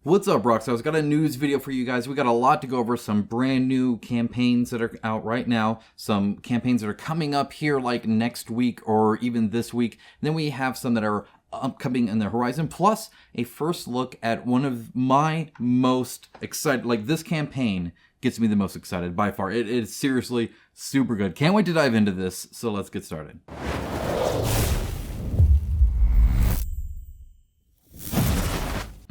What's up, Rockstars? Got a news video for you guys. We got a lot to go over. Some brand new campaigns that are out right now. Some campaigns that are coming up here like next week or even this week. And then we have some that are upcoming in the horizon. Plus, a first look at one of my most excited, like this campaign gets me the most excited by far. It's seriously super good. Can't wait to dive into this. So let's get started.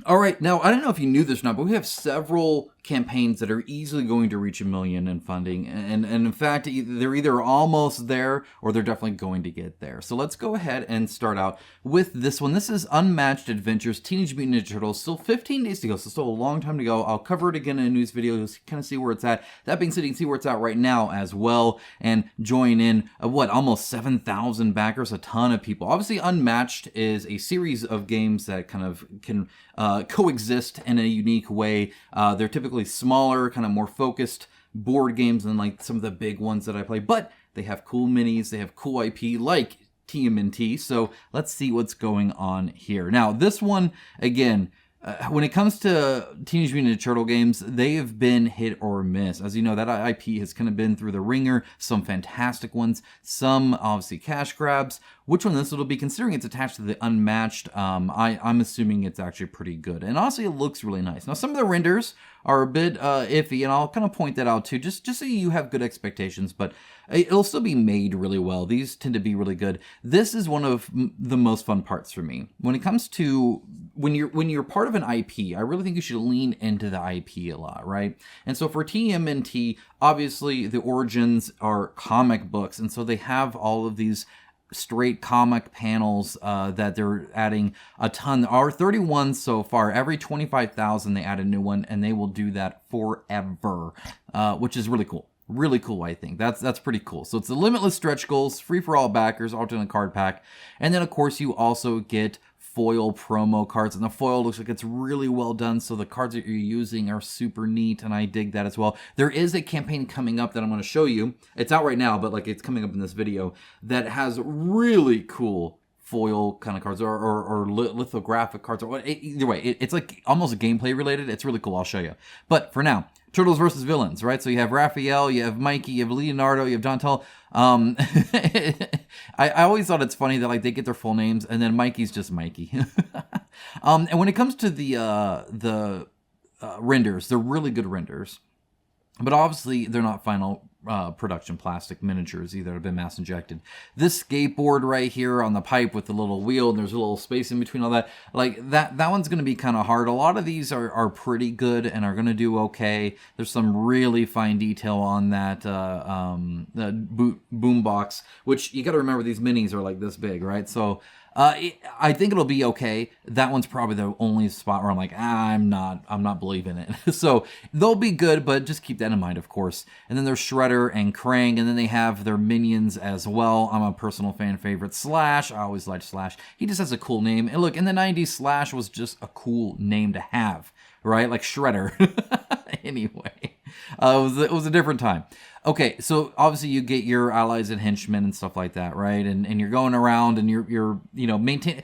All right, now, I don't know if you knew this or not, but we have several campaigns that are easily going to reach 1 million in funding. And in fact, they're either almost there or they're definitely going to get there. So let's go ahead and start out with this one. This is Unmatched Adventures, Teenage Mutant Ninja Turtles. Still 15 days to go, so still a long time to go. I'll cover it again in a news video to kind of see where it's at. That being said, you can see where it's at right now as well. And join in, almost 7,000 backers, a ton of people. Obviously, Unmatched is a series of games that kind of can coexist in a unique way. They're typically smaller, kind of more focused board games than like some of the big ones that I play, but they have cool minis, they have cool IP like TMNT, so let's see what's going on here. Now, this one, again, when it comes to Teenage Mutant Ninja Turtle games, they have been hit or miss. As you know, that IP has kind of been through the ringer, some fantastic ones, some obviously cash grabs. Which one this will be, considering it's attached to the Unmatched, I'm assuming it's actually pretty good. And honestly, it looks really nice. Now, some of the renders are a bit iffy, and I'll kind of point that out too, just so you have good expectations, but it'll still be made really well. These tend to be really good. This is one of the most fun parts for me. When it comes to, when you're part of an IP, I really think you should lean into the IP a lot, right? And so for TMNT, obviously the origins are comic books, and so they have all of these straight comic panels that they're adding a ton. There are 31 so far. Every 25,000 they add a new one, and they will do that forever, which is really cool. Really cool, I think. That's pretty cool. So it's the limitless stretch goals, free for all backers, alternate card pack, and then of course you also get foil promo cards, and the foil looks like it's really well done, so the cards that you're using are super neat, and I dig that as well. There is a campaign coming up that I'm going to show you. It's out right now, but like it's coming up in this video, that has really cool foil kind of cards or lithographic cards, or either way, it's like almost gameplay related. It's really cool. I'll show you. But for now, Turtles versus Villains, right? So you have Raphael, you have Mikey, you have Leonardo, you have Donatello. I always thought it's funny that like they get their full names and then Mikey's just Mikey. And when it comes to the renders, they're really good renders, but obviously they're not final production plastic miniatures either, have been mass injected. This skateboard right here on the pipe with the little wheel, and there's a little space in between all that, like that one's going to be kind of hard. A lot of these are pretty good and are going to do okay. There's some really fine detail on that boom box, which you got to remember these minis are like this big, right? So I think it'll be okay. That one's probably the only spot where I'm like, I'm not believing it. So they'll be good, but just keep that in mind, of course. And then there's Shredder and Krang, and then they have their minions as well. I'm a personal fan favorite, Slash. I always liked Slash. He just has a cool name. And look, in the 90s, Slash was just a cool name to have, right? Like Shredder. Anyway, it was a different time. Okay, so obviously you get your allies and henchmen and stuff like that, right? And you're going around and you're maintain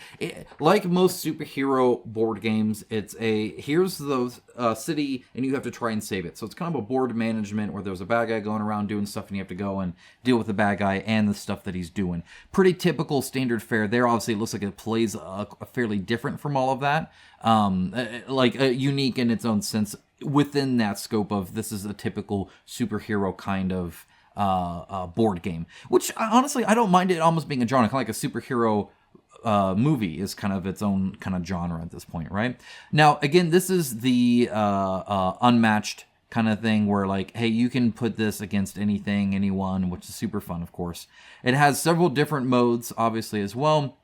like most superhero board games. It's here's the city and you have to try and save it. So it's kind of a board management where there's a bad guy going around doing stuff and you have to go and deal with the bad guy and the stuff that he's doing. Pretty typical standard fare there. Obviously, it looks like it plays fairly different from all of that, unique in its own sense. Within that scope of this is a typical superhero kind of board game, which honestly I don't mind it almost being a genre, kind of like a superhero movie is kind of its own kind of genre at this point, right? Now, again, this is the Unmatched kind of thing where like, hey, you can put this against anything, anyone, which is super fun, of course. It has several different modes, obviously, as well.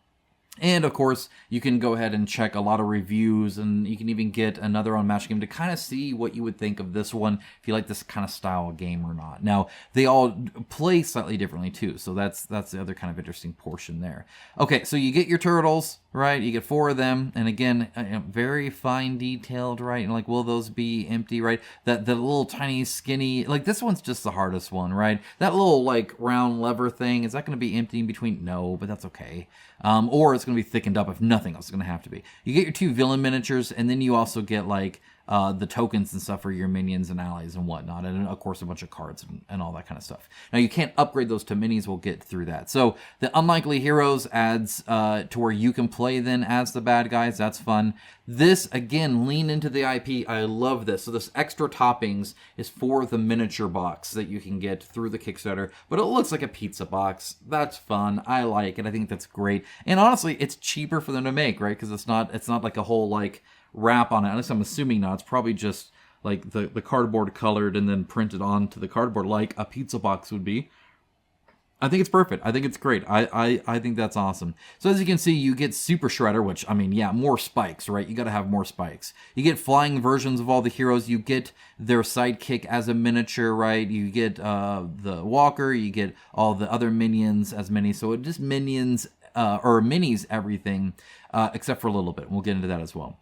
And of course, you can go ahead and check a lot of reviews, and you can even get another Unmatched game to kind of see what you would think of this one, if you like this kind of style of game or not. Now, they all play slightly differently too, so that's the other kind of interesting portion there. Okay, so you get your turtles, right? You get 4 of them, and again, very fine detailed, right? And like, will those be empty, right? The little tiny skinny, like this one's just the hardest one, right? That little like round lever thing, is that going to be empty in between? No, but that's okay. Or it's going going to be thickened up. If nothing else, it's going to have to be. You get your 2 villain miniatures, and then you also get like the tokens and stuff for your minions and allies and whatnot, and of course a bunch of cards and all that kind of stuff. Now you can't upgrade those to minis. We'll get through that. So the Unlikely Heroes adds to where you can play then as the bad guys. That's fun. This, again, lean into the IP. I love this. So this extra toppings is for the miniature box that you can get through the Kickstarter, but it looks like a pizza box. That's fun. I like it. I think that's great. And honestly, it's cheaper for them to make, right? Because it's not like a whole like wrap on it. At least I'm assuming not. It's probably just like the cardboard colored and then printed onto the cardboard like a pizza box would be. I think it's perfect. I think it's great. I think that's awesome. So as you can see, you get Super Shredder, which, I mean, yeah, more spikes, right? You got to have more spikes. You get flying versions of all the heroes. You get their sidekick as a miniature, right? You get the Walker. You get all the other minions as minis. So it just minions or minis everything except for a little bit. We'll get into that as well.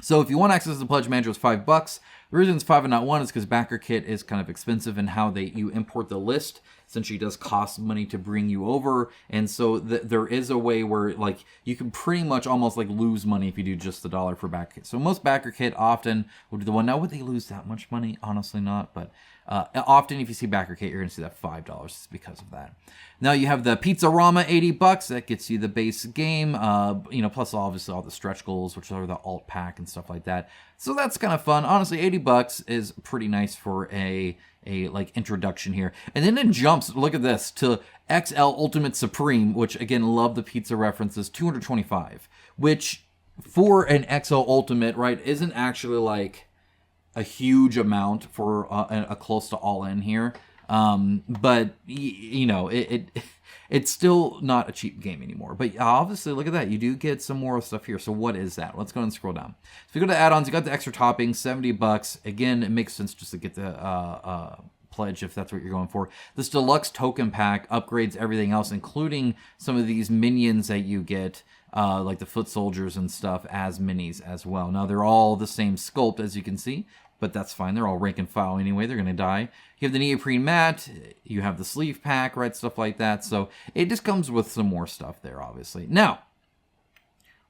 So if you want access to the Pledge Manager, it's $5. The reason it's 5 and not 1 is because Backer Kit is kind of expensive in how you import the list. Essentially does cost money to bring you over, and so there is a way where like you can pretty much almost like lose money if you do just the $1 for Backer Kit. So most Backer Kit often will do the one. Now would they lose that much money? Honestly not, but often if you see Backer Kit, you're going to see that $5. It's because of that. Now you have the Pizzarama, $80. That gets you the base game, plus obviously all the stretch goals, which are the alt pack and stuff like that. So that's kind of fun. Honestly, $80 is pretty nice for a like introduction here. And then it jumps, look at this, to XL Ultimate Supreme, which again, love the pizza references, $225, which for an XL Ultimate, right, isn't actually like a huge amount for a close to all in here. But it's still not a cheap game anymore. But obviously, look at that. You do get some more stuff here. So what is that? Let's go and scroll down. So if you go to add-ons, you got the extra toppings, $70. Again, it makes sense just to get the pledge if that's what you're going for. This deluxe token pack upgrades everything else, including some of these minions that you get, like the foot soldiers and stuff, as minis as well. Now, they're all the same sculpt, as you can see, but that's fine. They're all rank and file anyway. They're going to die. You have the neoprene mat. You have the sleeve pack, right? Stuff like that. So it just comes with some more stuff there, obviously. Now,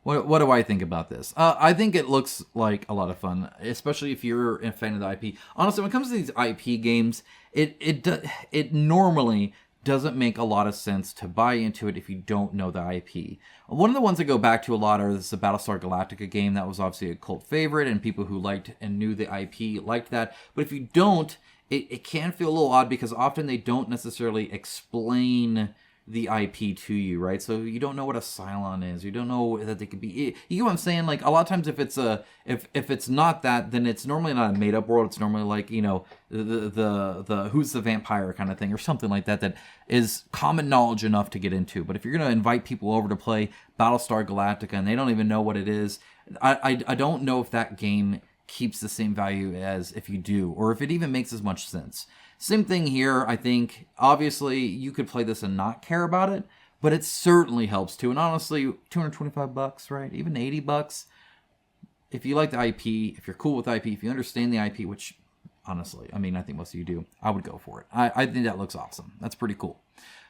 what do I think about this? I think it looks like a lot of fun, especially if you're a fan of the IP. Honestly, when it comes to these IP games, it normally doesn't make a lot of sense to buy into it if you don't know the IP. One of the ones I go back to a lot is the Battlestar Galactica game. That was obviously a cult favorite, and people who liked and knew the IP liked that. But if you don't, it can feel a little odd because often they don't necessarily explain the IP to you, right? So you don't know what Asylum is. You don't know that they could be. You know what I'm saying? Like a lot of times, if it's not that, then it's normally not a made up world. It's normally like the who's the vampire kind of thing or something like that that is common knowledge enough to get into. But if you're gonna invite people over to play Battlestar Galactica and they don't even know what it is, I don't know if that game keeps the same value as if you do, or if it even makes as much sense. Same thing here, I think. Obviously, you could play this and not care about it, but it certainly helps too. And honestly, $225, right? Even $80. If you like the IP, if you're cool with IP, if you understand the IP, which honestly, I mean, I think most of you do, I would go for it. I think that looks awesome. That's pretty cool.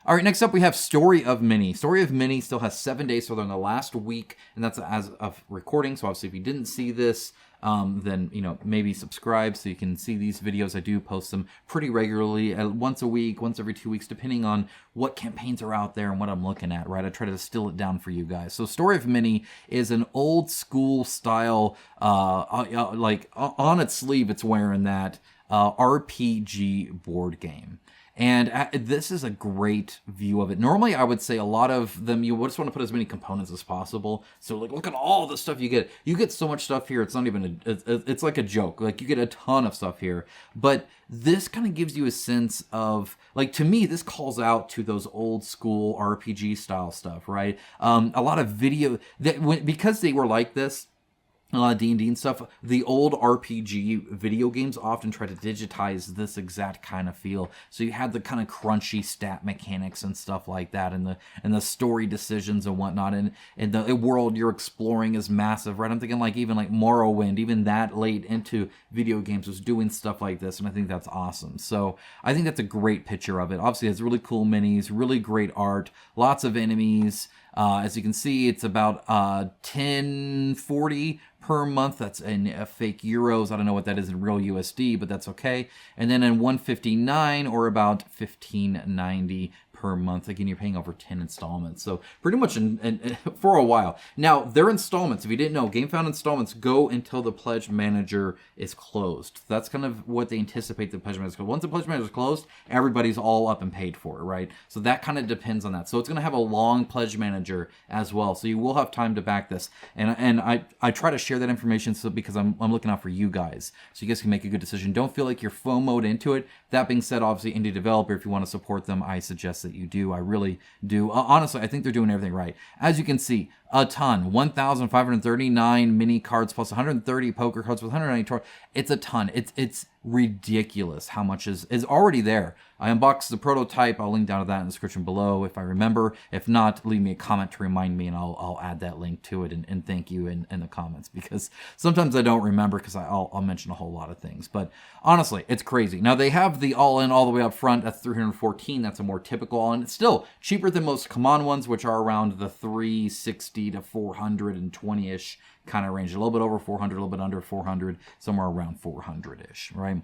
All right, next up we have Story of Mini. Story of Mini still has 7 days, so they're in the last week, and that's as of recording. So obviously, if you didn't see this, then maybe subscribe so you can see these videos. I do post them pretty regularly, once a week, once every 2 weeks, depending on what campaigns are out there and what I'm looking at. Right, I try to distill it down for you guys. So Story of Mini is an old school style, like on its sleeve, it's wearing that RPG board game. And this is a great view of it. Normally, I would say a lot of them, you just want to put as many components as possible. So, like, look at all the stuff you get. You get so much stuff here, it's not even, it's like a joke. Like, you get a ton of stuff here. But this kind of gives you a sense of, like, to me, this calls out to those old school RPG style stuff, right? A lot of video, because they were like this, a lot of D&D and stuff, the old RPG video games often try to digitize this exact kind of feel. So you had the kind of crunchy stat mechanics and stuff like that, and the story decisions and whatnot, and the world you're exploring is massive, right? I'm thinking like even like Morrowind, even that late into video games was doing stuff like this, and I think that's awesome. So I think that's a great picture of it. Obviously, it has really cool minis, really great art, lots of enemies. As you can see, it's about 1040 per month. That's in fake euros. I don't know what that is in real USD, but that's okay. And then in 159 or about 1590 per month. Again, you're paying over 10 installments. So pretty much for a while. Now, their installments, if you didn't know, GameFound installments go until the Pledge Manager is closed. That's kind of what they anticipate the Pledge Manager is closed. Once the Pledge Manager is closed, everybody's all up and paid for, right? So that kind of depends on that. So it's going to have a long Pledge Manager as well. So you will have time to back this. And I try to share that information because I'm looking out for you guys. So you guys can make a good decision. Don't feel like you're FOMO'd into it. That being said, obviously, indie developer, if you want to support them, I suggest that you do. I really do. Honestly, I think they're doing everything right. As you can see, a ton. 1,539 mini cards plus 130 poker cards with 190 tour. It's a ton. It's ridiculous how much is already there. I unboxed the prototype. I'll link down to that in the description below if I remember. If not, leave me a comment to remind me and I'll add that link to it and thank you in the comments, because sometimes I don't remember because I'll mention a whole lot of things. But honestly, it's crazy. Now they have the all-in all the way up front at 314. That's a more typical all-in. It's still cheaper than most Command ones, which are around the 360 to 420-ish kind of range. A little bit over 400, a little bit under 400, somewhere around 400-ish, right?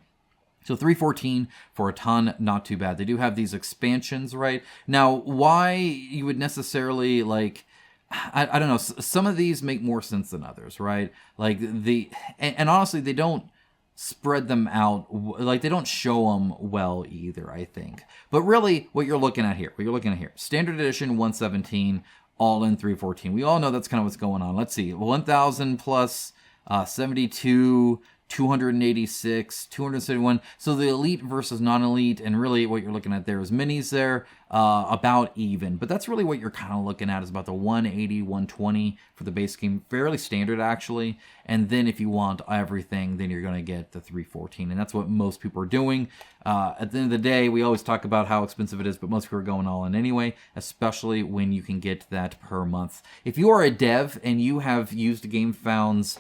So 314 for a ton, not too bad. They do have these expansions, right? Now, why you would necessarily, like, I don't know, some of these make more sense than others, right? Like, and honestly, they don't spread them out, like, they don't show them well either, I think. But really, what you're looking at here, Standard Edition 117, all in 314. We all know that's kind of what's going on. Let's see, 1,000 plus 72, 286, 271. So the elite versus non-elite, and really what you're looking at there is minis there, about even. But that's really what you're kind of looking at, is about the 180, 120 for the base game. Fairly standard, actually. And then if you want everything, then you're going to get the 314. And that's what most people are doing. At the end of the day, we always talk about how expensive it is, but most people are going all in anyway, especially when you can get that per month. If you are a dev and you have used GameFound's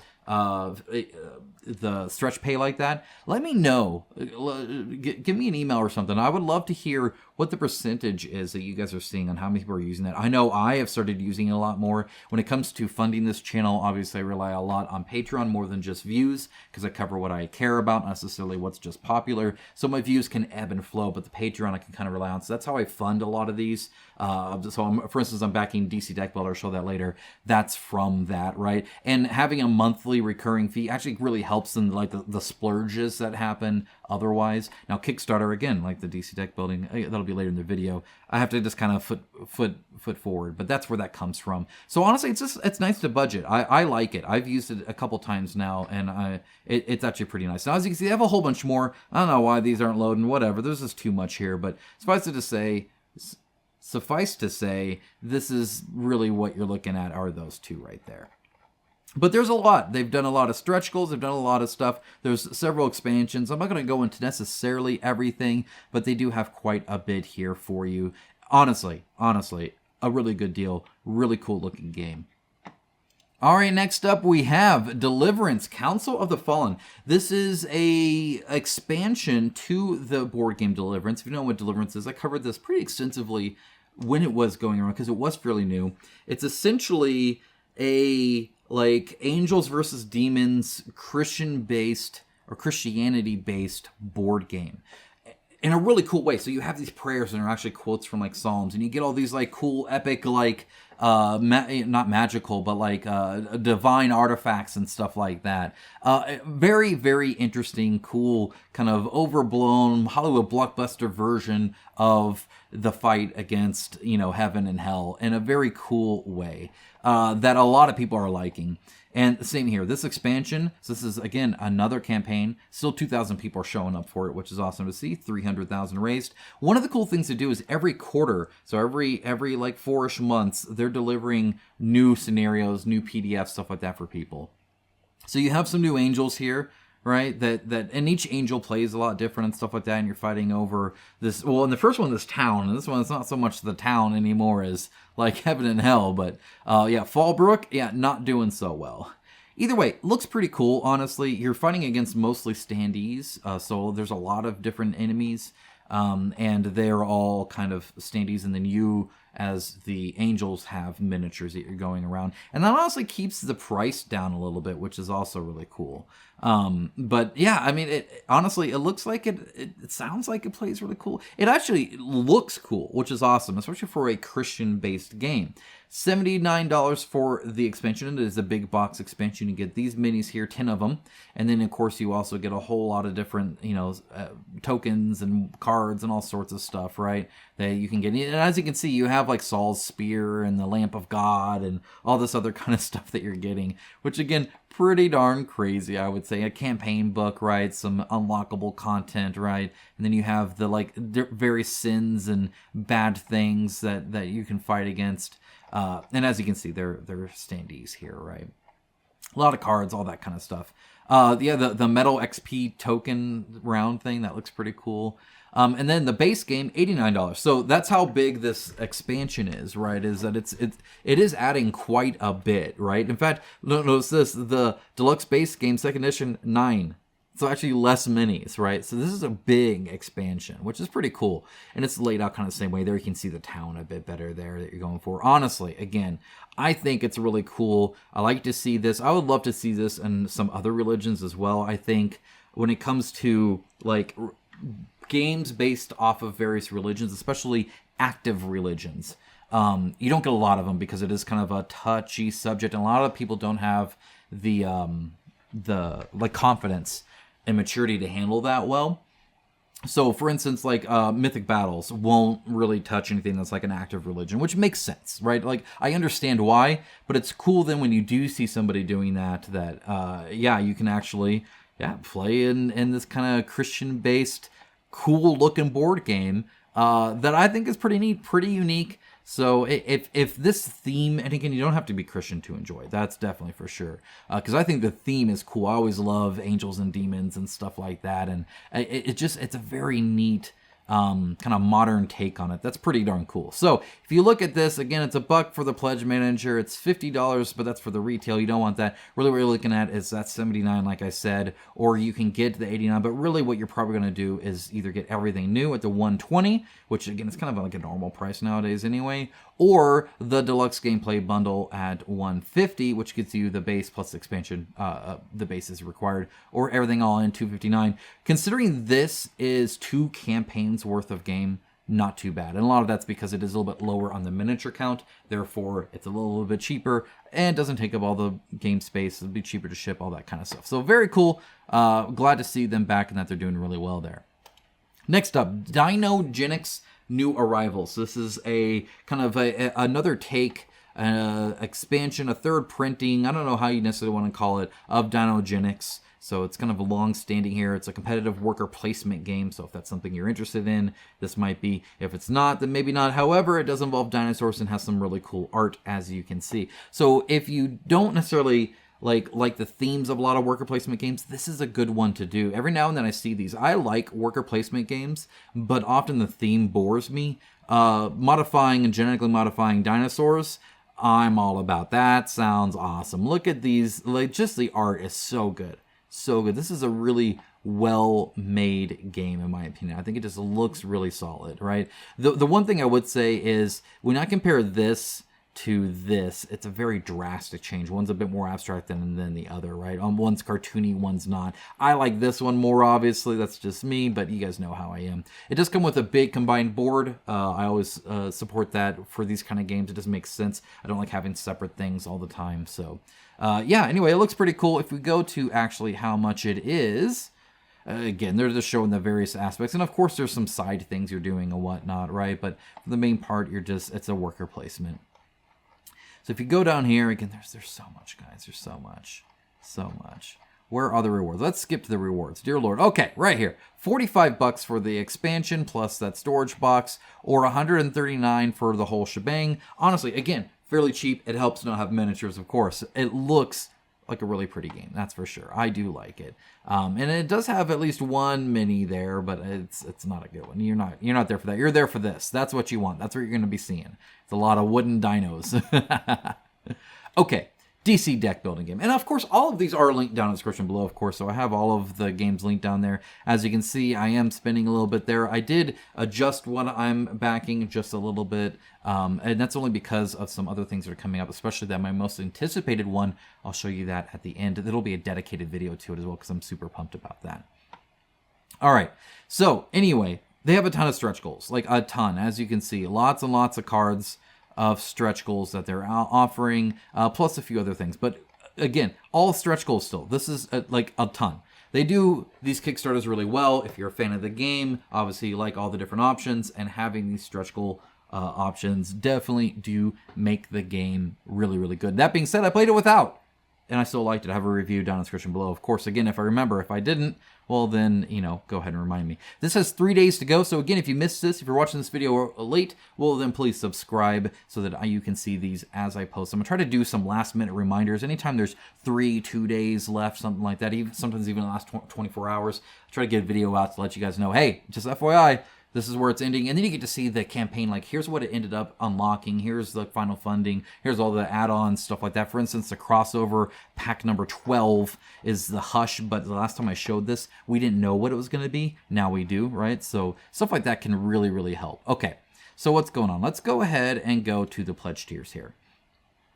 the stretch pay like that, let me know. Give me an email or something. I would love to hear what the percentage is that you guys are seeing on how many people are using that. I know I have started using it a lot more. When it comes to funding this channel, obviously I rely a lot on Patreon more than just views, because I cover what I care about, not necessarily what's just popular. So my views can ebb and flow, but the Patreon I can kind of rely on. So that's how I fund a lot of these. For instance, I'm backing DC Deck Builder. I'll show that later. That's from that, right? And having a monthly recurring fee actually really helps in like the splurges that happen otherwise. Now Kickstarter, again, like the DC Deck Building, that'll be later in the video. I have to just kind of foot forward, but that's where that comes from. So honestly, it's nice to budget. I like it. I've used it a couple times now, and it's actually pretty nice. Now, as you can see, they have a whole bunch more. I don't know why these aren't loading. Whatever. There's just too much here, but suffice to say, this is really what you're looking at are those two right there. But there's a lot. They've done a lot of stretch goals. They've done a lot of stuff. There's several expansions. I'm not going to go into necessarily everything, but they do have quite a bit here for you. Honestly, a really good deal. Really cool looking game. All right, next up we have Deliverance, Council of the Fallen. This is a expansion to the board game Deliverance. If you know what Deliverance is, I covered this pretty extensively when it was going around because it was fairly new. It's essentially a like angels versus demons Christian-based or Christianity-based board game in a really cool way. So you have these prayers and they're actually quotes from like Psalms, and you get all these like cool epic like not magical but like divine artifacts and stuff like that. Very, very interesting, cool, kind of overblown Hollywood blockbuster version of the fight against, heaven and hell in a very cool way that a lot of people are liking. And same here, this expansion, so this is, again, another campaign. Still 2,000 people are showing up for it, which is awesome to see. 300,000 raised. One of the cool things to do is every quarter, so every like 4-ish months, they're delivering new scenarios, new PDFs, stuff like that for people. So you have some new angels here, right? And each angel plays a lot different and stuff like that, and you're fighting over this. Well, in the first one, this town, and this one, it's not so much the town anymore as like heaven and hell, but Fallbrook, not doing so well. Either way, looks pretty cool, honestly. You're fighting against mostly standees, so there's a lot of different enemies, and they're all kind of standees, and then you as the angels have miniatures that you're going around. And that honestly keeps the price down a little bit, which is also really cool. But yeah, I mean, honestly, it looks like it sounds like it plays really cool. It actually looks cool, which is awesome, especially for a Christian-based game. $79 for the expansion. It is a big box expansion. You get these minis here, 10 of them. And then, of course, you also get a whole lot of different, tokens and cards and all sorts of stuff, right? That you can get. And as you can see, you have like Saul's Spear and the Lamp of God and all this other kind of stuff that you're getting, which again, pretty darn crazy, I would say. A campaign book, right? Some unlockable content, right? And then you have the various sins and bad things that you can fight against. And as you can see, they're standees here, right? A lot of cards, all that kind of stuff. The Metal XP token round thing, that looks pretty cool. And then the base game, $89. So that's how big this expansion is, right? Is that it is adding quite a bit, right? In fact, notice this, the deluxe base game, second edition, 9. So actually less minis, right? So this is a big expansion, which is pretty cool. And it's laid out kind of the same way. There you can see the town a bit better there that you're going for. Honestly, again, I think it's really cool. I like to see this. I would love to see this in some other religions as well. I think when it comes to like games based off of various religions, especially active religions, you don't get a lot of them because it is kind of a touchy subject. And a lot of people don't have the confidence and maturity to handle that well. So, for instance, like Mythic Battles won't really touch anything that's like an active religion, which makes sense, right? Like, I understand why, but it's cool then when you do see somebody doing that you can actually, play in this kind of Christian-based, cool-looking board game that I think is pretty neat, pretty unique. So if this theme, and again, you don't have to be Christian to enjoy, that's definitely for sure. Because I think the theme is cool. I always love angels and demons and stuff like that. And it's a very neat kind of modern take on it. That's pretty darn cool. So if you look at this, again, it's $1 for the pledge manager. It's $50, but that's for the retail. You don't want that. Really what you're looking at is that $79, like I said, or you can get the $89. But really what you're probably going to do is either get everything new at the $120, which again, it's kind of like a normal price nowadays anyway, or the deluxe gameplay bundle at $150, which gets you the base plus the expansion. The base is required, or everything all in $259. Considering this is 2 campaigns worth of game, not too bad. And a lot of that's because it is a little bit lower on the miniature count, therefore it's a little bit cheaper and doesn't take up all the game space. It'll be cheaper to ship, all that kind of stuff. So very cool. Glad to see them back and that they're doing really well there. Next up, DinoGenics new arrivals. This is a kind of another take, expansion, a third printing, I don't know how you necessarily want to call it, of DinoGenics. So it's kind of a long-standing here. It's a competitive worker placement game. So if that's something you're interested in, this might be. If it's not, then maybe not. However, it does involve dinosaurs and has some really cool art, as you can see. So if you don't necessarily like the themes of a lot of worker placement games, this is a good one to do. Every now and then I see these. I like worker placement games, but often the theme bores me. Modifying and genetically modifying dinosaurs, I'm all about that. Sounds awesome. Look at these. Like, just the art is so good. So good. This is a really well-made game, in my opinion. I think it just looks really solid, right? The one thing I would say is when I compare this to this, it's a very drastic change. One's a bit more abstract than the other, right? One's cartoony, one's not. I like this one more, obviously. That's just me, but you guys know how I am. It does come with a big combined board. I always support that for these kind of games. It doesn't make sense. I don't like having separate things all the time, so... anyway, it looks pretty cool. If we go to actually how much it is, again, they're just showing the various aspects. And of course, there's some side things you're doing and whatnot, right? But for the main part, it's a worker placement. So if you go down here, again, there's so much, guys. There's so much. So much. Where are the rewards? Let's skip to the rewards. Dear Lord. Okay, right here. $45 for the expansion plus that storage box, or $139 for the whole shebang. Honestly, again, fairly cheap. It helps not have miniatures, of course. It looks like a really pretty game, that's for sure. I do like it. And it does have at least one mini there, but it's not a good one. You're not there for that. You're there for this. That's what you want. That's what you're going to be seeing. It's a lot of wooden dinos. Okay. DC deck building game. And of course, all of these are linked down in the description below, of course, so I have all of the games linked down there. As you can see, I am spending a little bit there. I did adjust what I'm backing just a little bit, and that's only because of some other things that are coming up, especially that my most anticipated one. I'll show you that at the end. It'll be a dedicated video to it as well, because I'm super pumped about that. All right, so anyway, they have a ton of stretch goals, like a ton. As you can see, lots and lots of cards of stretch goals that they're offering, plus a few other things. But again, all stretch goals still. This is like a ton. They do these Kickstarters really well. If you're a fan of the game, obviously you like all the different options, and having these stretch goal options definitely do make the game really, really good. That being said, I played it without, and I still liked it. I have a review down in the description below. Of course, again, if I remember. If I didn't, well then, go ahead and remind me. This has 3 days to go, so again, if you missed this, if you're watching this video late, well then please subscribe so that you can see these as I post. I'm gonna try to do some last minute reminders. Anytime there's 2 days left, something like that, sometimes even the last 24 hours, I try to get a video out to let you guys know, hey, just FYI, this is where it's ending. And then you get to see the campaign, like here's what it ended up unlocking, here's the final funding, here's all the add-ons, stuff like that. For instance, the crossover pack number 12 is the Hush, but the last time I showed this, we didn't know what it was going to be. Now we do, right? So stuff like that can really, really help. Okay, so what's going on? Let's go ahead and go to the pledge tiers here.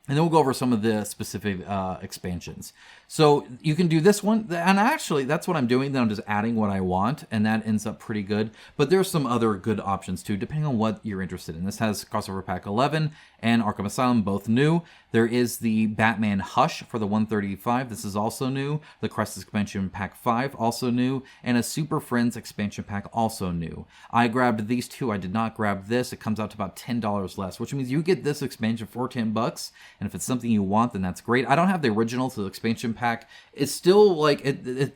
And then we'll go over some of the specific expansions. So you can do this one, and actually that's what I'm doing. Then I'm just adding what I want, and that ends up pretty good. But there's some other good options too, depending on what you're interested in. This has Crossover Pack 11 and Arkham Asylum, both new. There is the Batman Hush for the 135. This is also new. The Crisis Expansion Pack 5, also new. And a Super Friends Expansion Pack, also new. I grabbed these two. I did not grab this. It comes out to about $10 less, which means you get this expansion for $10. And if it's something you want, then that's great. I don't have the original, so the expansion pack is still like,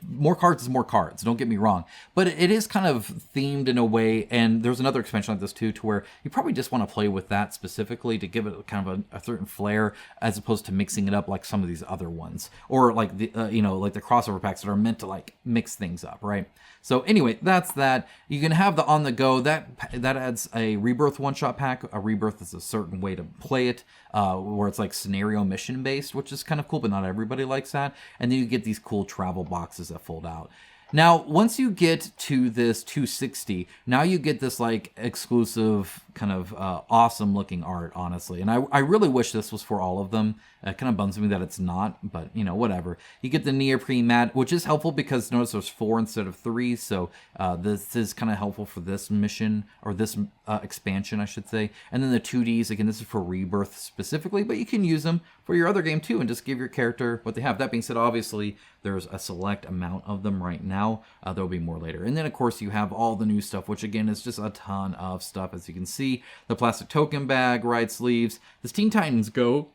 more cards is more cards, don't get me wrong. But it is kind of themed in a way, and there's another expansion like this too, to where you probably just want to play with that specifically to give it kind of a certain flair, as opposed to mixing it up like some of these other ones. Or like the, like the crossover packs that are meant to like mix things up, right? So anyway, that's that. You can have the On The Go. That adds a Rebirth one-shot pack. A Rebirth is a certain way to play it, where it's like scenario mission based, which is kind of cool, but not everybody likes that. And then you get these cool travel boxes that fold out. Now, once you get to this 260, now you get this like exclusive kind of awesome looking art, honestly. And I really wish this was for all of them. It kind of bums me that it's not, but whatever. You get the neoprene mat, which is helpful because notice there's 4 instead of 3. So this is kind of helpful for this mission, or this expansion, I should say. And then the 2Ds, again, this is for Rebirth specifically, but you can use them for your other game too and just give your character what they have. That being said, obviously, there's a select amount of them right now. There'll be more later. And then, of course, you have all the new stuff, which, again, is just a ton of stuff. As you can see, the plastic token bag, right sleeves, this Teen Titans Go.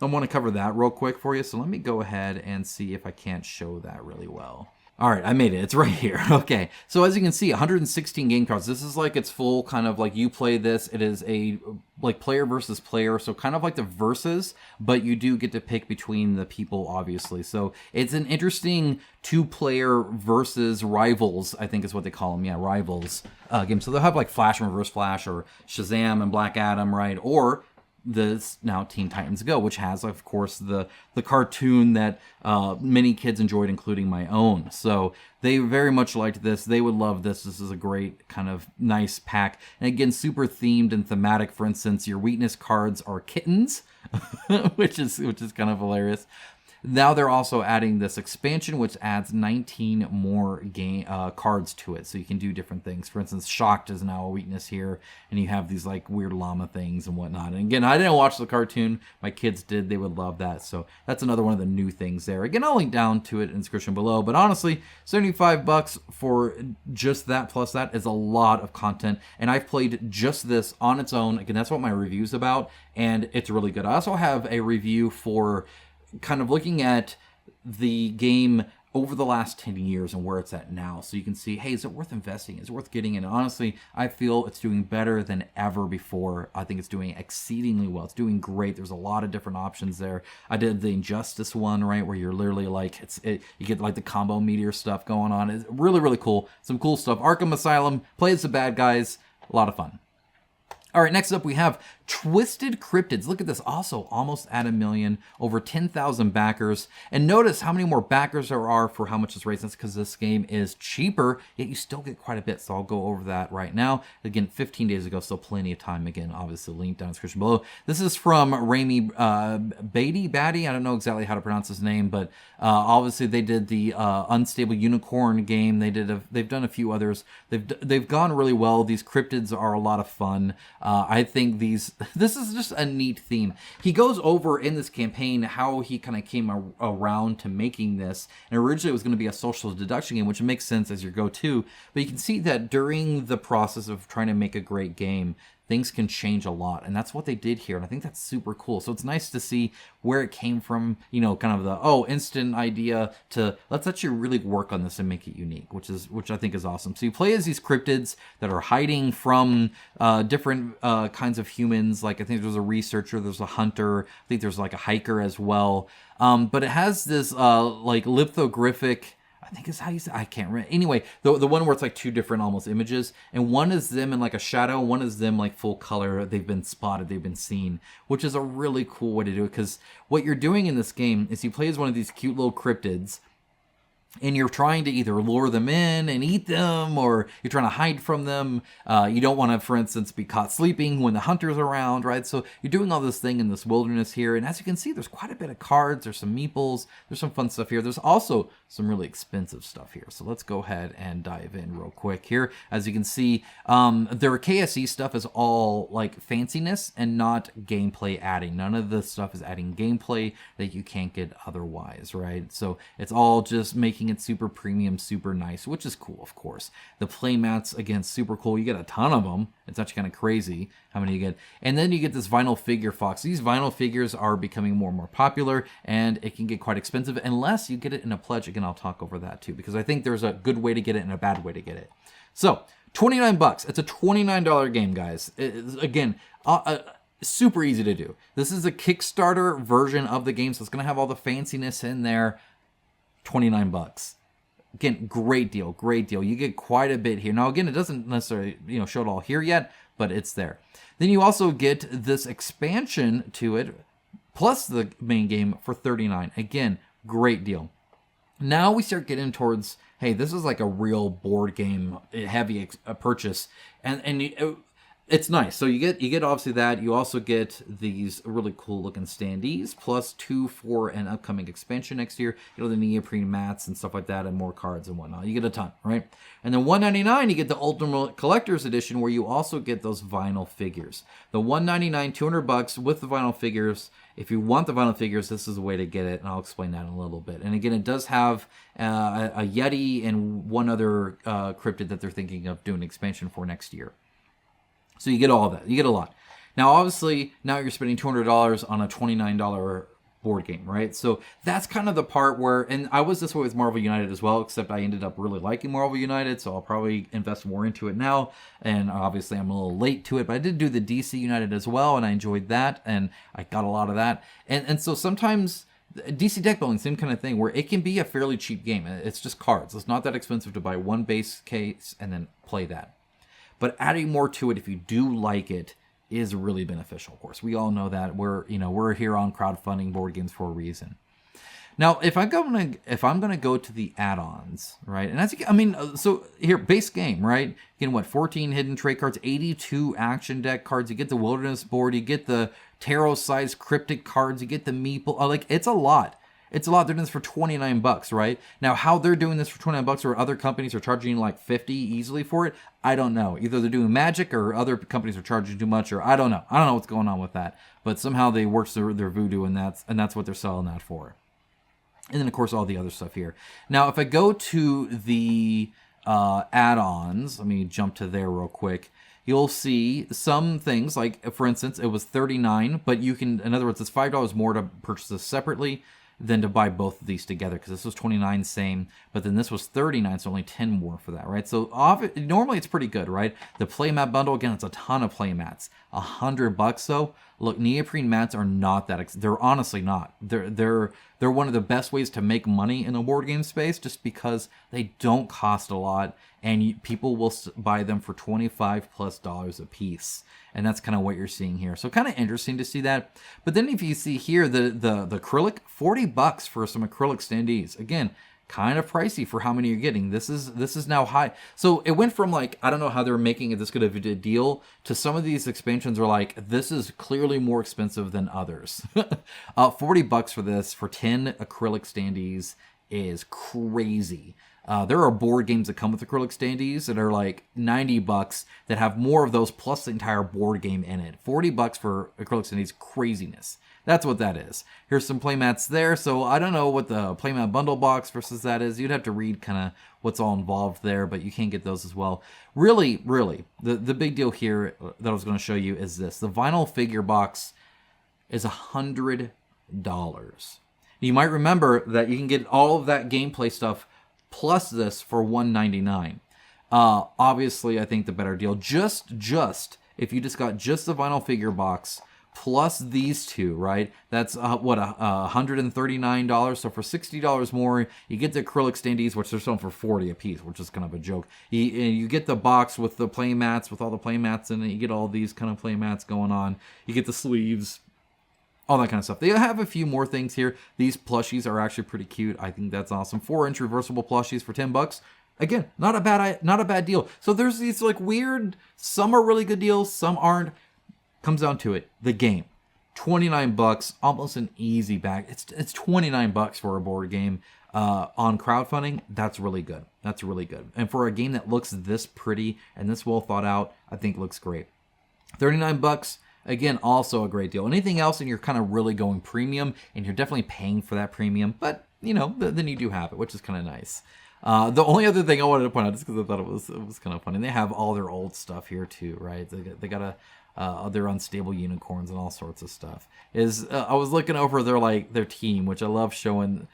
I want to cover that real quick for you. So let me go ahead and see if I can't show that really well. All right, I made it. It's right here. Okay, so as you can see, 116 game cards. This is like its full kind of like you play this. It is a like player versus player, so kind of like the versus, but you do get to pick between the people, obviously. So it's an interesting 2-player versus rivals, I think is what they call them. Yeah, rivals game. So they'll have like Flash and Reverse Flash, or Shazam and Black Adam, right? Or this now Teen Titans Go, which has, of course, the cartoon that many kids enjoyed, including my own. So they very much liked this. They would love this. This is a great kind of nice pack. And again, super themed and thematic. For instance, your weakness cards are kittens, which is kind of hilarious. Now they're also adding this expansion, which adds 19 more cards to it, so you can do different things. For instance, Shocked is now a weakness here, and you have these like weird llama things and whatnot. And again, I didn't watch the cartoon. My kids did. They would love that. So that's another one of the new things there. Again, I'll link down to it in the description below. But honestly, $75 for just that plus that is a lot of content. And I've played just this on its own. Again, that's what my review's about, and it's really good. I also have a review for kind of looking at the game over the last 10 years and where it's at now. So you can see, hey, is it worth investing? Is it worth getting in? And honestly, I feel it's doing better than ever before. I think it's doing exceedingly well. It's doing great. There's a lot of different options there. I did the Injustice one, right, where you're literally like, you get like the combo meteor stuff going on. It's really, really cool. Some cool stuff. Arkham Asylum, play as the bad guys. A lot of fun. All right, next up we have Twisted Cryptids. Look at this. Also almost at 1 million. Over 10,000 backers. And notice how many more backers there are for how much this raises, because this game is cheaper, yet you still get quite a bit. So I'll go over that right now. Again, 15 days ago, still plenty of time. Again, obviously, link down in the description below. This is from Rayman Batty. I don't know exactly how to pronounce his name, but obviously they did the Unstable Unicorn game. They've done a few others. They've gone really well. These cryptids are a lot of fun. I think this is just a neat theme. He goes over in this campaign how he kind of came around to making this. And originally it was going to be a social deduction game, which makes sense as your go-to. But you can see that during the process of trying to make a great game, things can change a lot. And that's what they did here. And I think that's super cool. So it's nice to see where it came from, you know, kind of the, instant idea to let's actually really work on this and make it unique, which I think is awesome. So you play as these cryptids that are hiding from different kinds of humans. Like I think there's a researcher, there's a hunter, I think there's like a hiker as well. But it has this like lithographic, I think is how you say, I can't remember. Anyway, the one where it's like two different almost images, and one is them in like a shadow, one is them like full color. They've been spotted, they've been seen, which is a really cool way to do it, because what you're doing in this game is you play as one of these cute little cryptids, and you're trying to either lure them in and eat them, or you're trying to hide from them. You don't want to, for instance, be caught sleeping when the hunter's around, right? So you're doing all this thing in this wilderness here. And as you can see, there's quite a bit of cards. There's some meeples. There's some fun stuff here. There's also some really expensive stuff here. So let's go ahead and dive in real quick here. As you can see, their KSE stuff is all like fanciness and not gameplay adding. None of this stuff is adding gameplay that you can't get otherwise, right? So it's all just making it super premium, super nice, which is cool, of course. The playmats, again, super cool. You get a ton of them. It's actually kind of crazy how many you get. And then you get this vinyl figure fox. These vinyl figures are becoming more and more popular, and it can get quite expensive unless you get it in a pledge. Again, I'll talk over that too, because I think there's a good way to get it and a bad way to get it. So, $29. It's a $29 game, guys. Again, super easy to do. This is a Kickstarter version of the game, so it's going to have all the fanciness in there. $29. Again, great deal, great deal. You get quite a bit here. Now, again, it doesn't necessarily, show it all here yet, but it's there. Then you also get this expansion to it, plus the main game for $39. Again, great deal. Now we start getting towards, hey, this is like a real board game heavy purchase, and it's nice. So you get obviously that. You also get these really cool looking standees, plus 2 for an upcoming expansion next year. The neoprene mats and stuff like that, and more cards and whatnot. You get a ton, right? And then $199, you get the Ultimate Collector's Edition, where you also get those vinyl figures. The $199, $200 with the vinyl figures. If you want the vinyl figures, this is the way to get it, and I'll explain that in a little bit. And again, it does have a Yeti and one other cryptid that they're thinking of doing expansion for next year. So you get all of that. You get a lot. Now, obviously, now you're spending $200 on a $29 board game, right? So that's kind of the part where, and I was this way with Marvel United as well, except I ended up really liking Marvel United, so I'll probably invest more into it now. And obviously, I'm a little late to it, but I did do the DC United as well, and I enjoyed that, and I got a lot of that. And so sometimes DC deck building, same kind of thing, where it can be a fairly cheap game. It's just cards. It's not that expensive to buy one base case and then play that. But adding more to it, if you do like it, is really beneficial. Of course, we all know that we're here on crowdfunding board games for a reason. Now, if I'm gonna go to the add-ons, right? And so here, base game, right? Again, 14 hidden trait cards, 82 action deck cards. You get the wilderness board, you get the tarot-sized cryptic cards, you get the meeple. It's a lot. It's a lot. They're doing this for $29, right? Now, how they're doing this for $29 or other companies are charging like $50 easily for it, I don't know. Either they're doing magic or other companies are charging too much, or I don't know. I don't know what's going on with that. But somehow they work their voodoo, and that's what they're selling that for. And then, of course, all the other stuff here. Now, if I go to the add-ons, let me jump to there real quick. You'll see some things, like, for instance, it was $39, but you can, in other words, it's $5 more to purchase this separately than to buy both of these together, because this was $29 same, but then this was $39, so only 10 more for that, right? So normally it's pretty good, right? The playmat bundle, again, it's a ton of playmats, $100 though. Look, neoprene mats are not that. They're honestly not. They're one of the best ways to make money in the board game space, just because they don't cost a lot, and people will buy them for $25+ a piece. And that's kind of what you're seeing here. So kind of interesting to see that. But then if you see here the acrylic, $40 for some acrylic standees. Again, kind of pricey for how many you're getting. This is now high. So it went from like, I don't know how they're making it this good of a deal, to some of these expansions are like, this is clearly more expensive than others. $40 for this for 10 acrylic standees is crazy. There are board games that come with acrylic standees that are like $90 that have more of those plus the entire board game in it. $40 for acrylic standees, craziness. That's what that is. Here's some playmats there. So I don't know what the playmat bundle box versus that is. You'd have to read kind of what's all involved there, but you can get those as well. Really, the big deal here that I was going to show you is this. The vinyl figure box is $100. You might remember that you can get all of that gameplay stuff plus this for $199. Obviously, I think the better deal. Just if you just got just the vinyl figure box plus these two, right? That's $139. So for $60 more, you get the acrylic standees, which they're selling for $40 a piece, which is kind of a joke. You get the box with the play mats, with all the play mats in it. You get all these kind of play mats going on. You get the sleeves, all that kind of stuff. They have a few more things here. These plushies are actually pretty cute. I think that's awesome. 4-inch reversible plushies for $10. Again, not a bad deal. So there's these like weird, some are really good deals, some aren't. Comes down to it, the game. $29, almost an easy bag. It's $29 for a board game on crowdfunding. That's really good. That's really good. And for a game that looks this pretty and this well thought out, I think looks great. $39, again, also a great deal. Anything else and you're kind of really going premium, and you're definitely paying for that premium, but you know, then you do have it, which is kind of nice. The only other thing I wanted to point out, just because I thought it was kind of funny, they have all their old stuff here too, right? They got other unstable unicorns and all sorts of stuff. I was looking over their team, which I love showing,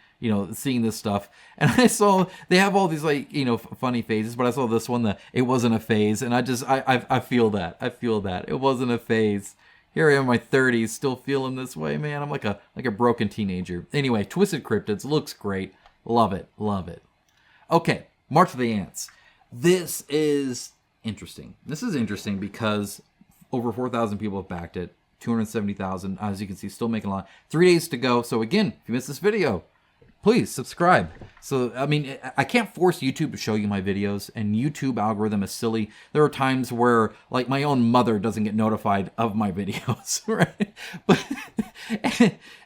seeing this stuff, and I saw they have all these funny phases, but I saw this one that it wasn't a phase, and I feel that it wasn't a phase. Here I am in my 30s, still feeling this way, man. I'm like a broken teenager. Anyway, Twisted Cryptids looks great, love it. Okay, March of the Ants. This is interesting. Because over 4,000 people have backed it. 270,000, as you can see, still making a lot. 3 days to go. So again, if you missed this video, please subscribe. So, I mean, I can't force YouTube to show you my videos, and YouTube algorithm is silly. There are times where, like, my own mother doesn't get notified of my videos, right?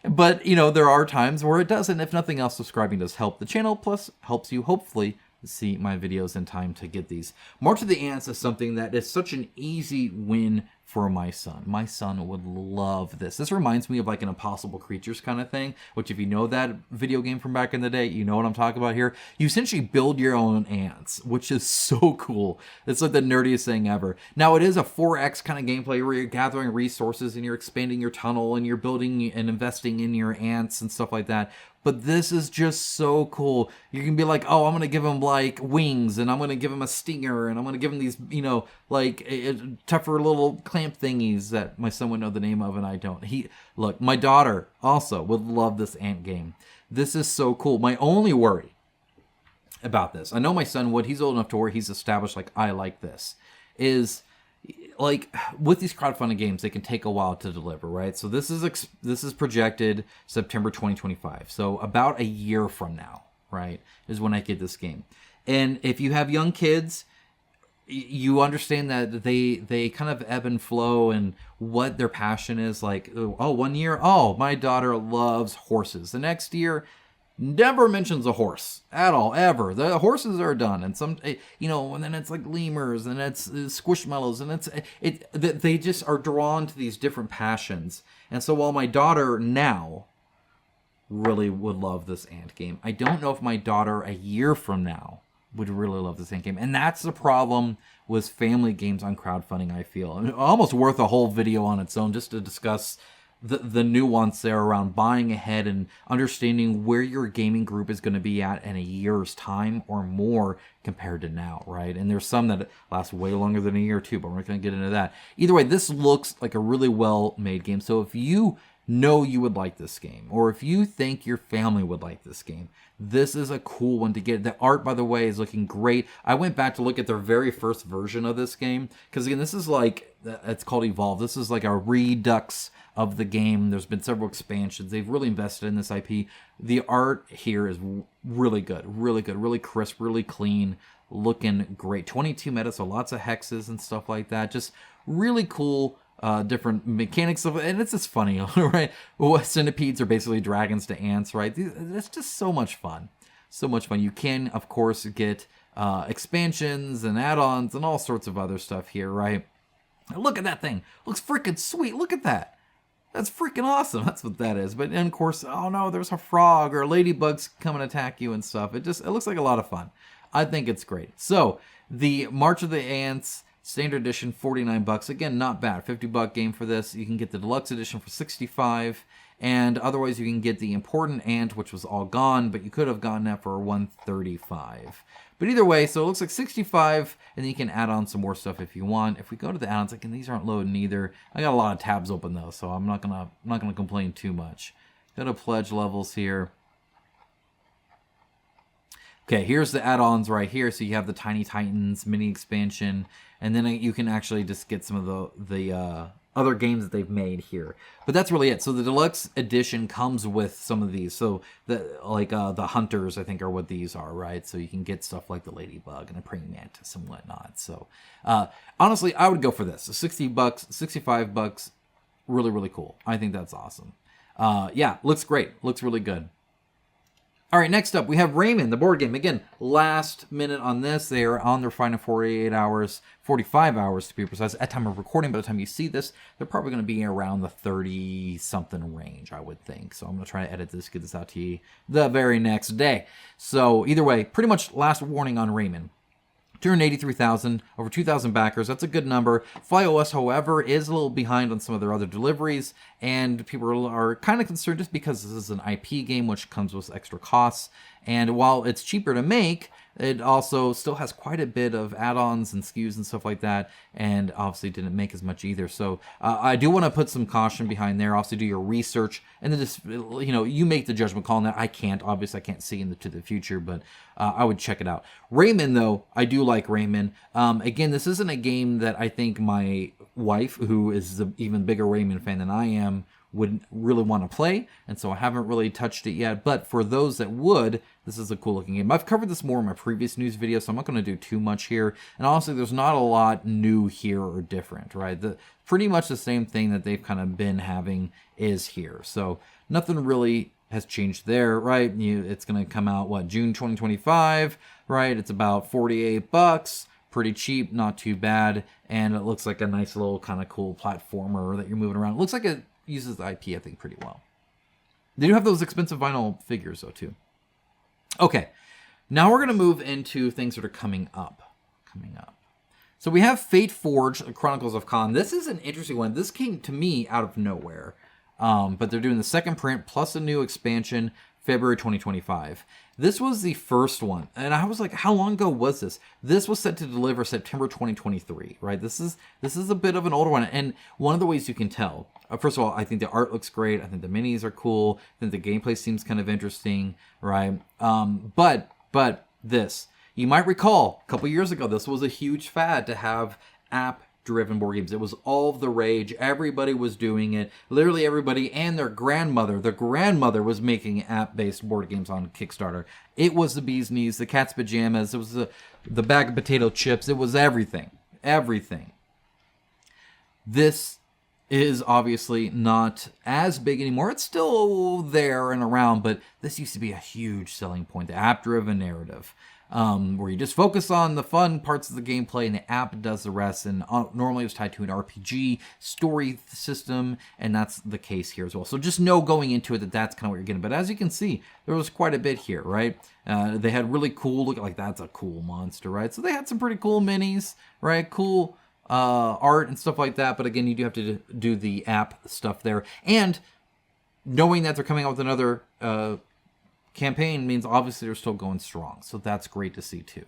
But there are times where it doesn't. If nothing else, subscribing does help the channel, plus helps you, hopefully, see my videos in time to get these. March of the Ants is something that is such an easy win for my son. My son would love this. This reminds me of like an Impossible Creatures kind of thing, which if you know that video game from back in the day, you know what I'm talking about here. You essentially build your own ants, which is so cool. It's like the nerdiest thing ever. Now, it is a 4X kind of gameplay where you're gathering resources and you're expanding your tunnel and you're building and investing in your ants and stuff like that. But this is just so cool. You can be like, oh, I'm going to give him like wings, and I'm going to give him a stinger, and I'm going to give him these, tougher little clamp thingies that my son would know the name of and I don't. Look, my daughter also would love this ant game. This is so cool. My only worry about this, I know my son would, he's old enough to where he's established like, I like this, is like with these crowdfunding games, they can take a while to deliver, right? So this is projected September 2025. So about a year from now, right, is when I get this game. And if you have young kids, you understand that they kind of ebb and flow and what their passion is. Like, oh, 1 year, oh, my daughter loves horses. The next year, never mentions a horse at all, ever. The horses are done, and and then it's like lemurs, and it's squishmallows, and they just are drawn to these different passions. And so while my daughter now really would love this ant game, I don't know if my daughter a year from now would really love this ant game. And that's the problem with family games on crowdfunding, I feel. Almost worth a whole video on its own just to discuss the nuance there around buying ahead and understanding where your gaming group is going to be at in a year's time or more compared to now, right? And there's some that last way longer than a year or two, but we're not going to get into that. Either way, this looks like a really well-made game. So if you know you would like this game, or if you think your family would like this game, this is a cool one to get. The art, by the way, is looking great. I went back to look at their very first version of this game, because again, this is like, it's called Evolve. This is like a redux of the game. There's been several expansions. They've really invested in this IP. The art here is really good, really crisp, really clean, looking great. 22 meta, so lots of hexes and stuff like that. Just really cool. Different mechanics of it, and it's just funny, right? Well, centipedes are basically dragons to ants, right? It's just so much fun. So much fun. You can, of course, get expansions and add-ons and all sorts of other stuff here, right? Look at that thing. Looks freaking sweet. Look at that. That's freaking awesome. That's what that is. But, and of course, oh no, there's a frog or ladybugs come and attack you and stuff. It looks like a lot of fun. I think it's great. So, the March of the Ants Standard Edition, $49. Again, not bad. $50 game for this. You can get the Deluxe Edition for $65. And otherwise, you can get the Important Ant, which was all gone, but you could have gotten that for $135. But either way, so it looks like $65, and then you can add on some more stuff if you want. If we go to the add-ons, again, these aren't loading either. I got a lot of tabs open though, so I'm not gonna complain too much. Go to pledge levels here. Okay, here's the add-ons right here. So you have the Tiny Titans mini expansion, and then you can actually just get some of the other games that they've made here. But that's really it. So the deluxe edition comes with some of these. So the hunters, I think, are what these are, right? So you can get stuff like the ladybug and the praying mantis and whatnot. So honestly, I would go for this. So $60, $65, really cool. I think that's awesome. Yeah, looks great. Looks really good. All right, next up, we have Rayman, the board game. Again, last minute on this. They are on their final 48 hours, 45 hours to be precise, at time of recording. By the time you see this, they're probably going to be around the 30-something range, I would think. So I'm going to try to edit this, get this out to you the very next day. So either way, pretty much last warning on Rayman. 283,000, over 2,000 backers. That's a good number. FlyOS, however, is a little behind on some of their other deliveries, and people are kind of concerned just because this is an IP game, which comes with extra costs. And while it's cheaper to make, it also still has quite a bit of add-ons and SKUs and stuff like that, and obviously didn't make as much either. So I do want to put some caution behind there. Also do your research, and then just, you make the judgment call on that. I can't. Obviously, I can't see into the future, but I would check it out. Rayman, though, I do like Rayman. Again, this isn't a game that I think my wife, who is an even bigger Rayman fan than I am, would really want to play, and so I haven't really touched it yet. But for those that would, this is a cool looking game. I've covered this more in my previous news video, so I'm not going to do too much here. And honestly, there's not a lot new here or different, right? Pretty much the same thing that they've kind of been having is here. So nothing really has changed there, right? It's going to come out, June 2025, right? It's about $48. Pretty cheap, not too bad. And it looks like a nice little kind of cool platformer that you're moving around. It looks like it uses the IP, I think, pretty well. They do have those expensive vinyl figures, though, too. Okay, now we're going to move into things that are coming up. So we have Fateforge, the Chronicles of Kaan. This is an interesting one. This came to me out of nowhere. But they're doing the second print plus a new expansion, February 2025. This was the first one, and I was like, how long ago was this? This was set to deliver September 2023, right? This is a bit of an older one, and one of the ways you can tell, first of all, I think the art looks great. I think the minis are cool. I think the gameplay seems kind of interesting, right? But this, you might recall, a couple years ago, this was a huge fad to have app-driven board games. It was all the rage. Everybody was doing it. Literally everybody and their grandmother. Their grandmother was making app-based board games on Kickstarter. It was the bee's knees, the cat's pajamas. It was the bag of potato chips. It was everything. Everything. This is obviously not as big anymore. It's still there and around, but this used to be a huge selling point, the app-driven narrative. Where you just focus on the fun parts of the gameplay and the app does the rest. And normally it was tied to an RPG story system, and that's the case here as well. So just know going into it that that's kind of what you're getting. But as you can see, there was quite a bit here, right? They had really cool, look like that's a cool monster, right? So they had some pretty cool minis, right? Cool art and stuff like that. But again, you do have to do the app stuff there. And knowing that they're coming out with another campaign means obviously they're still going strong. So that's great to see too.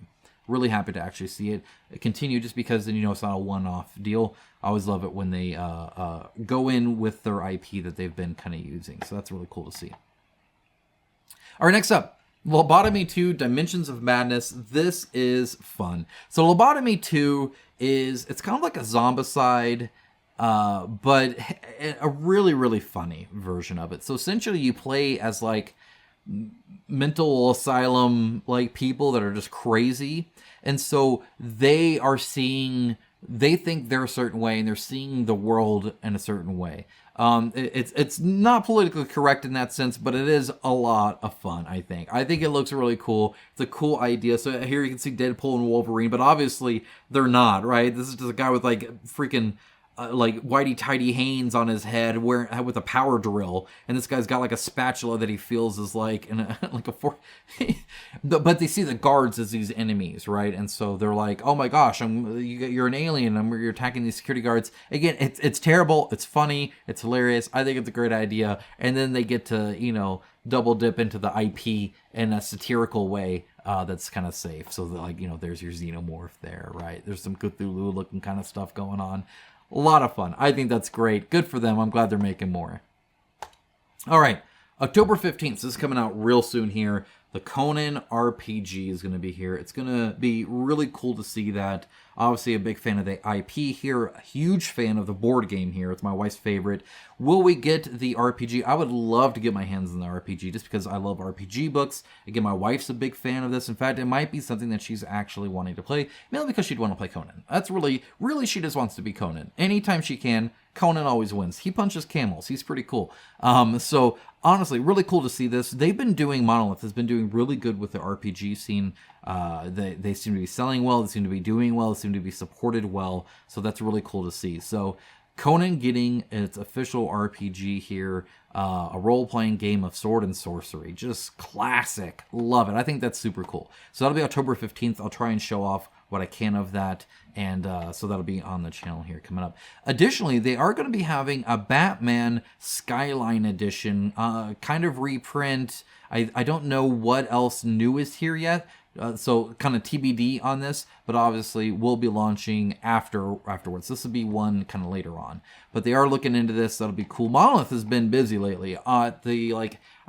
Really happy to actually see it continue, just because then it's not a one-off deal. I always love it when they go in with their IP that they've been kind of using. So that's really cool to see. All right, next up, Lobotomy 2, Dimensions of Madness. This is fun. So Lobotomy 2 it's kind of like a Zombicide, but a really, really funny version of it. So essentially you play as like mental asylum like people that are just crazy, and so they think they're a certain way and they're seeing the world in a certain way. It's not politically correct in that sense, but it is a lot of fun. I think it looks really cool. It's a cool idea. So here you can see Deadpool and Wolverine, but obviously they're not, right? This is just a guy with like freaking like whitey-tighty Hanes on his head with a power drill, and this guy's got like a spatula that he feels is like but they see the guards as these enemies, right? And so they're like, oh my gosh, you're an alien and you're attacking these security guards. Again, it's terrible, it's funny, it's hilarious. I think it's a great idea. And then they get to double dip into the IP in a satirical way that's kind of safe. So like there's your xenomorph there, right? There's some Cthulhu looking kind of stuff going on. A lot of fun. I think that's great. Good for them. I'm glad they're making more. All right. October 15th. This is coming out real soon here. The Conan RPG is going to be here. It's going to be really cool to see that. Obviously, a big fan of the IP here. A huge fan of the board game here. It's my wife's favorite. Will we get the RPG? I would love to get my hands on the RPG just because I love RPG books. Again, my wife's a big fan of this. In fact, it might be something that she's actually wanting to play, mainly because she'd want to play Conan. That's really she just wants to be Conan. Anytime she can, Conan always wins. He punches camels. He's pretty cool. So honestly, really cool to see this. They've been doing, Monolith has been doing really good with the RPG scene. They seem to be selling well. They seem to be doing well. They seem to be supported well. So that's really cool to see. So Conan getting its official RPG here, a role-playing game of sword and sorcery. Just classic. Love it. I think that's super cool. So that'll be October 15th. I'll try and show off what I can of that, and so that'll be on the channel here coming up. Additionally, they are going to be having a Batman Skyline edition, kind of reprint. I don't know what else new is here yet, so kind of TBD on this, but obviously we'll be launching afterwards. This will be one kind of later on, but they are looking into this. That'll be cool. Monolith has been busy lately. I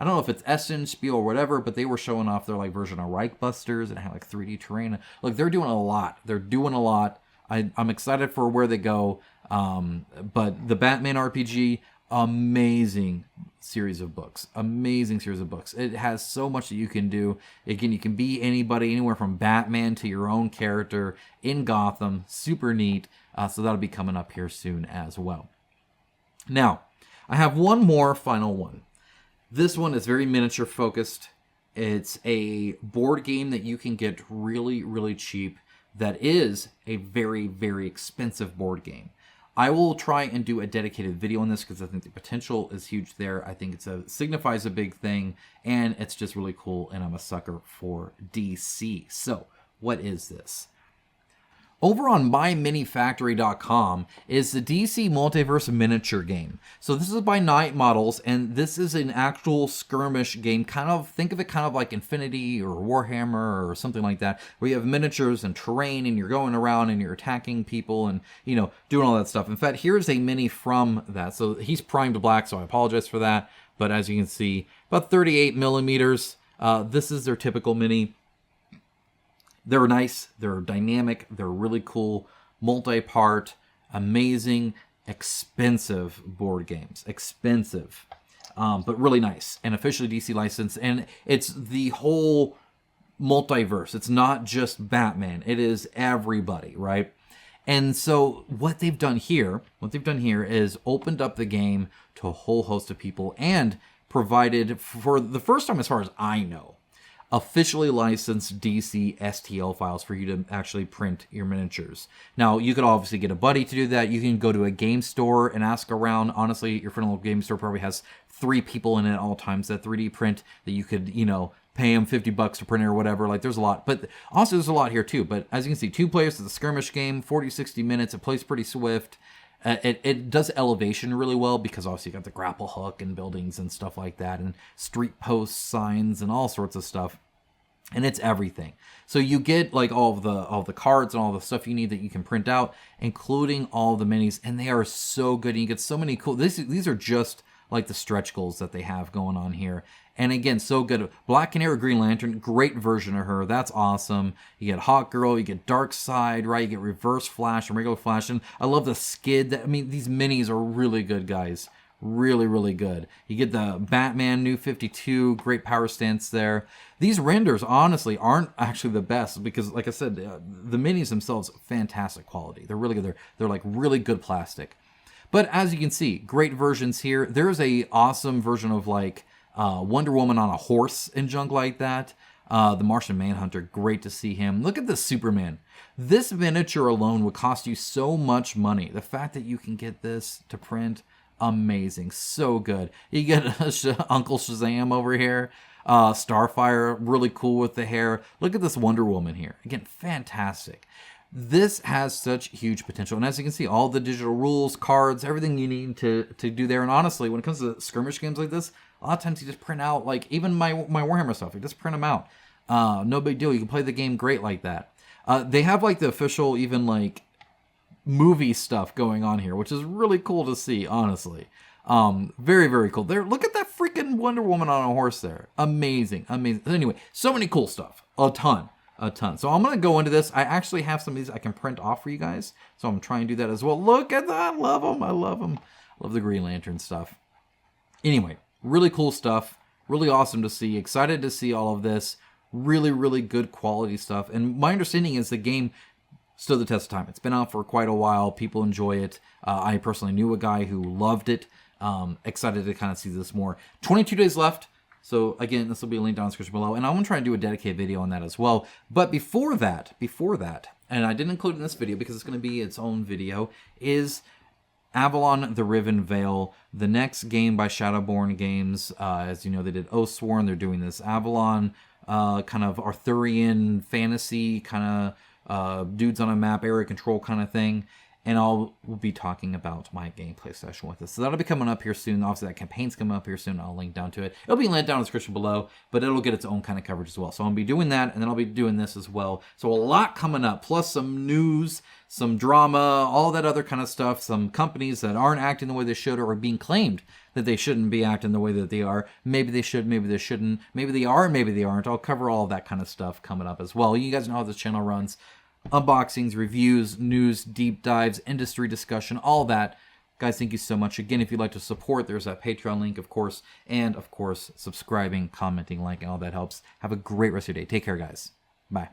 don't know if it's Essen, Spiel, or whatever, but they were showing off their like version of Reichbusters and had like 3D terrain. Look, they're doing a lot. I'm excited for where they go. But the Batman RPG, amazing series of books. It has so much that you can do. Again, you can be anybody, anywhere from Batman to your own character in Gotham. Super neat. So that'll be coming up here soon as well. Now, I have one more final one. This one is very miniature focused. It's a board game that you can get really, really cheap that is a very, very expensive board game. I will try and do a dedicated video on this because I think the potential is huge there. I think it signifies a big thing, and it's just really cool, and I'm a sucker for DC. So, what is this? Over on MyMiniFactory.com is the DC Multiverse miniature game. So this is by Night Models, and this is an actual skirmish game. Think of it kind of like Infinity or Warhammer or something like that, where you have miniatures and terrain, and you're going around and you're attacking people and, doing all that stuff. In fact, here's a mini from that. So he's primed black, so I apologize for that. But as you can see, about 38 millimeters. This is their typical mini. They're nice, they're dynamic, they're really cool, multi-part, amazing, expensive board games. Expensive, but really nice. And officially DC licensed. And it's the whole multiverse. It's not just Batman. It is everybody, right? And so what they've done here is opened up the game to a whole host of people and provided, for the first time as far as I know, officially licensed DC STL files for you to actually print your miniatures. Now, you could obviously get a buddy to do that. You can go to a game store and ask around. Honestly, your friendly little game store probably has 3 people in it at all times that 3D print that you could, pay them $50 to print it or whatever. Like, there's a lot. But also, there's a lot here, too. But as you can see, 2 players. It's a skirmish game, 40, 60 minutes. It plays pretty swift. It does elevation really well because obviously you got the grapple hook and buildings and stuff like that, and street posts, signs, and all sorts of stuff. And it's everything. So you get like all the cards and all the stuff you need that you can print out, including all the minis, and they are so good. And you get so many cool. These are just like the stretch goals that they have going on here. And again, so good. Black Canary, Green Lantern, great version of her. That's awesome. You get Hawk Girl, you get Dark Side, right? You get Reverse Flash and regular Flash. And I love the Skid. I mean, these minis are really good, guys. Really, really good. You get the Batman New 52, great power stance there. These renders, honestly, aren't actually the best because, like I said, the minis themselves, fantastic quality. They're really good. They're like really good plastic. But as you can see, great versions here. There's a awesome version of like Wonder Woman on a horse and junk like that. The Martian Manhunter, great to see him. Look at this Superman. This miniature alone would cost you so much money. The fact that you can get this to print, amazing. So good. You get Uncle Shazam over here. Starfire, really cool with the hair. Look at this Wonder Woman here. Again, fantastic. This has such huge potential. And as you can see, all the digital rules, cards, everything you need to do there. And honestly, when it comes to skirmish games like this, a lot of times you just print out, like, even my Warhammer stuff, you just print them out. No big deal. You can play the game great like that. They have, like, the official, even, like, movie stuff going on here, which is really cool to see, honestly. Very, very cool. There, look at that freaking Wonder Woman on a horse there. Amazing, amazing. Anyway, so many cool stuff. A ton. So I'm going to go into this. I actually have some of these I can print off for you guys. So I'm trying to do that as well. Look at that. I love them. I love them. Love the Green Lantern stuff. Anyway, really cool stuff. Really awesome to see. Excited to see all of this. Really, really good quality stuff. And my understanding is the game stood the test of time. It's been out for quite a while. People enjoy it. I personally knew a guy who loved it. Excited to kind of see this more. 22 days left. So again, this will be a link down in the description below, and I'm going to try and do a dedicated video on that as well. But before that, and I didn't include it in this video because it's going to be its own video, is Avalon the Riven Veil, the next game by Shadowborn Games. As you know, they did Oathsworn. They're doing this Avalon kind of Arthurian fantasy kind of dudes on a map, area control kind of thing. And we'll be talking about my gameplay session with this. So that'll be coming up here soon. Obviously, that campaign's coming up here soon. I'll link down to it. It'll be linked down in the description below, but it'll get its own kind of coverage as well. So I'll be doing that, and then I'll be doing this as well. So a lot coming up, plus some news, some drama, all that other kind of stuff. Some companies that aren't acting the way they should or are being claimed that they shouldn't be acting the way that they are. Maybe they should, maybe they shouldn't. Maybe they are, maybe they aren't. I'll cover all of that kind of stuff coming up as well. You guys know how this channel runs. Unboxings, reviews, news, deep dives, industry discussion, all that. Guys, thank you so much. Again, if you'd like to support, there's that Patreon link, of course. And, of course, subscribing, commenting, liking, all that helps. Have a great rest of your day. Take care, guys. Bye.